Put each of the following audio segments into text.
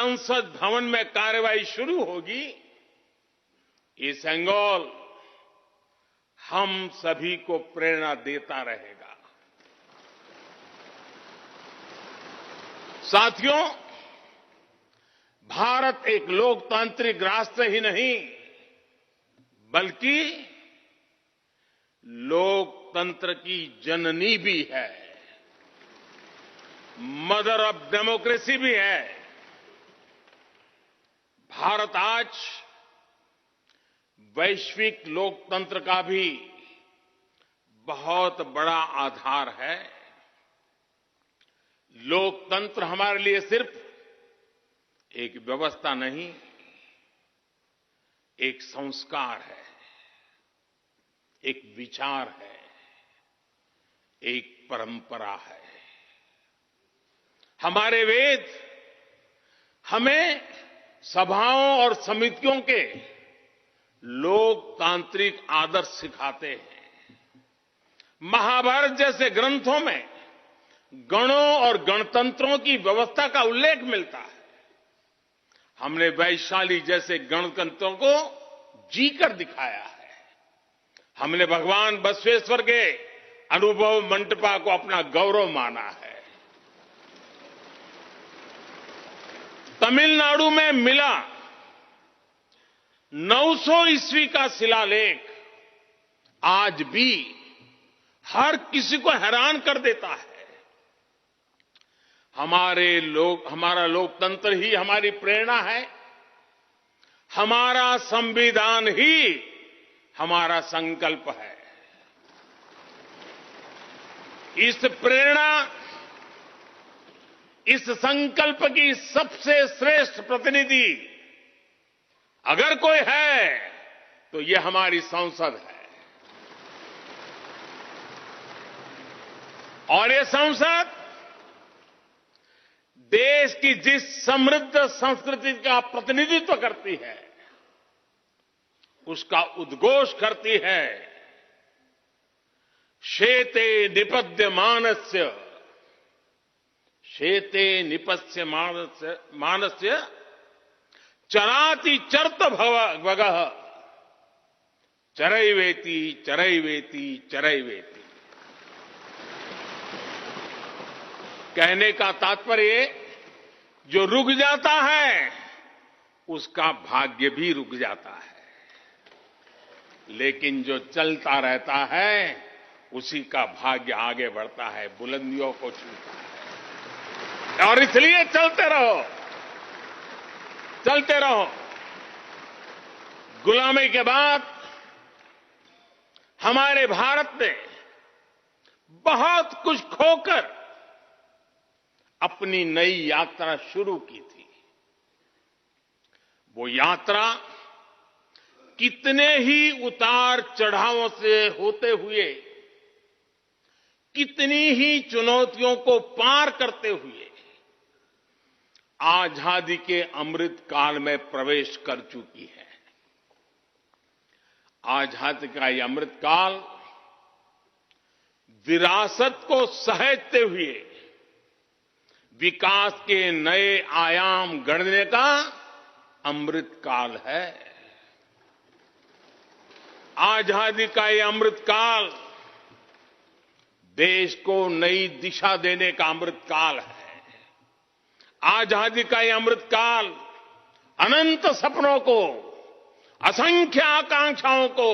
संसद भवन में कार्यवाही शुरू होगी, ये सेंगोल हम सभी को प्रेरणा देता रहेगा। साथियों, भारत एक लोकतांत्रिक राष्ट्र ही नहीं, बल्कि लोकतंत्र की जननी भी है, मदर ऑफ डेमोक्रेसी भी है। भारत आज वैश्विक लोकतंत्र का भी बहुत बड़ा आधार है। लोकतंत्र हमारे लिए सिर्फ एक व्यवस्था नहीं, एक संस्कार है, एक विचार है, एक परंपरा है। हमारे वेद हमें सभाओं और समितियों के लोकतांत्रिक आदर्श सिखाते हैं। महाभारत जैसे ग्रंथों में गणों और गणतंत्रों की व्यवस्था का उल्लेख मिलता है। हमने वैशाली जैसे गणतंत्रों को जीकर दिखाया है। हमने भगवान बसवेश्वर के अनुभव मंटपा को अपना गौरव माना है। तमिलनाडु में मिला 900 ईस्वी का शिलालेख आज भी हर किसी को हैरान कर देता है। हमारा लोकतंत्र ही हमारी प्रेरणा है। हमारा संविधान ही हमारा संकल्प है। इस प्रेरणा, इस संकल्प की सबसे श्रेष्ठ प्रतिनिधि अगर कोई है तो ये हमारी संसद है। और ये संसद देश की जिस समृद्ध संस्कृति का प्रतिनिधित्व करती है, उसका उद्घोष करती है। शेते निपद्यमानस्य, शेते निपस्य मानस्य चराति चर्त भगः चरैवेति चरैवेति चरैवेति। कहने का तात्पर्य, जो रुक जाता है उसका भाग्य भी रुक जाता है, लेकिन जो चलता रहता है उसी का भाग्य आगे बढ़ता है, बुलंदियों को छूता है। और इसलिए चलते रहो, चलते रहो। गुलामी के बाद हमारे भारत ने बहुत कुछ खोकर अपनी नई यात्रा शुरू की थी। वो यात्रा कितने ही उतार चढ़ावों से होते हुए, कितनी ही चुनौतियों को पार करते हुए आजादी के अमृत काल में प्रवेश कर चुकी है। आजादी का ये अमृत काल विरासत को सहेजते हुए विकास के नए आयाम गढ़ने का अमृत काल है। आजादी का ये अमृत काल देश को नई दिशा देने का अमृत काल है। आजादी का ये अमृत काल अनंत सपनों को, असंख्य आकांक्षाओं को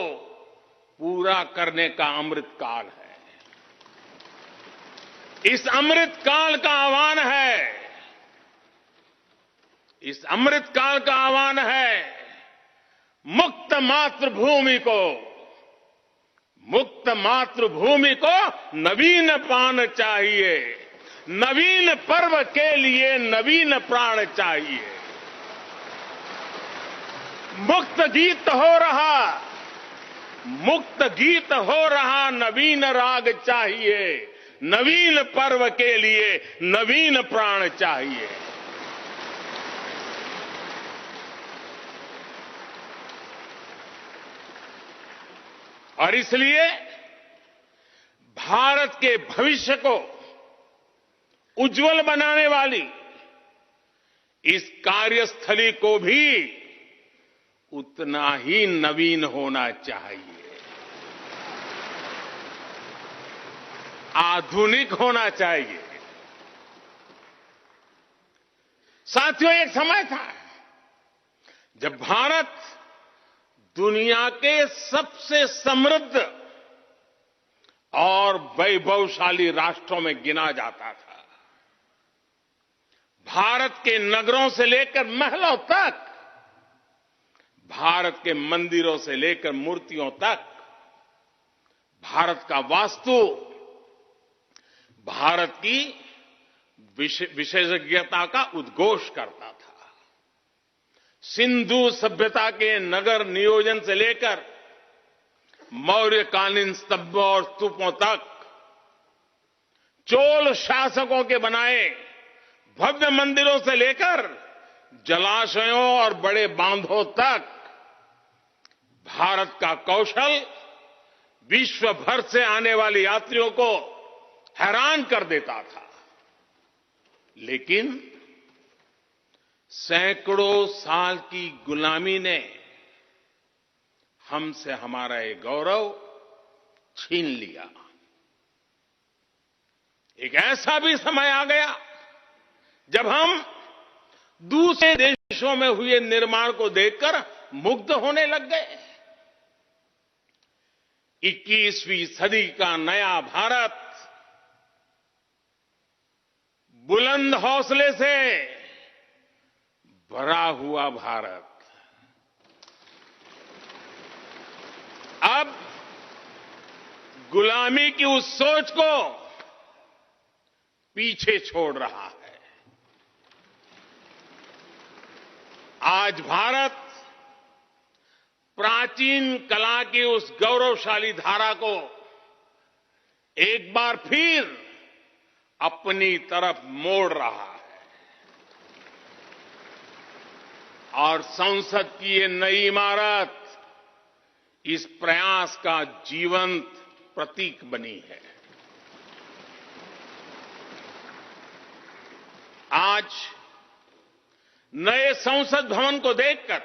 पूरा करने का अमृत काल है। इस अमृत काल का आह्वान है, इस अमृत काल का आह्वान है मुक्त मातृभूमि को, मुक्त मातृभूमि को नवीन पान चाहिए, नवीन पर्व के लिए नवीन प्राण चाहिए। मुक्त गीत हो रहा, मुक्त गीत हो रहा नवीन राग चाहिए, नवीन पर्व के लिए नवीन प्राण चाहिए। और इसलिए भारत के भविष्य को उज्जवल बनाने वाली इस कार्यस्थली को भी उतना ही नवीन होना चाहिए, आधुनिक होना चाहिए। साथियों, एक समय था जब भारत दुनिया के सबसे समृद्ध और वैभवशाली राष्ट्रों में गिना जाता था। भारत के नगरों से लेकर महलों तक, भारत के मंदिरों से लेकर मूर्तियों तक, भारत का वास्तु, भारत की विशेषज्ञता का उद्घोष करता था। सिंधु सभ्यता के नगर नियोजन से लेकर मौर्यकालीन स्तंभों और स्तूपों तक, चोल शासकों के बनाए भव्य मंदिरों से लेकर जलाशयों और बड़े बांधों तक, भारत का कौशल विश्व भर से आने वाले यात्रियों को हैरान कर देता था। लेकिन सैकड़ों साल की गुलामी ने हमसे हमारा ये गौरव छीन लिया। एक ऐसा भी समय आ गया जब हम दूसरे देशों में हुए निर्माण को देखकर मुग्ध होने लग गए। 21वीं सदी का नया भारत, बुलंद हौसले से भरा हुआ भारत, अब गुलामी की उस सोच को पीछे छोड़ रहा है। आज भारत प्राचीन कला की उस गौरवशाली धारा को एक बार फिर अपनी तरफ मोड़ रहा है और संसद की ये नई इमारत इस प्रयास का जीवंत प्रतीक बनी है। आज नए संसद भवन को देखकर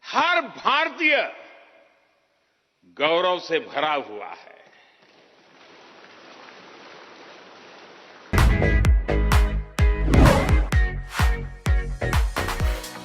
हर भारतीय गौरव से भरा हुआ है।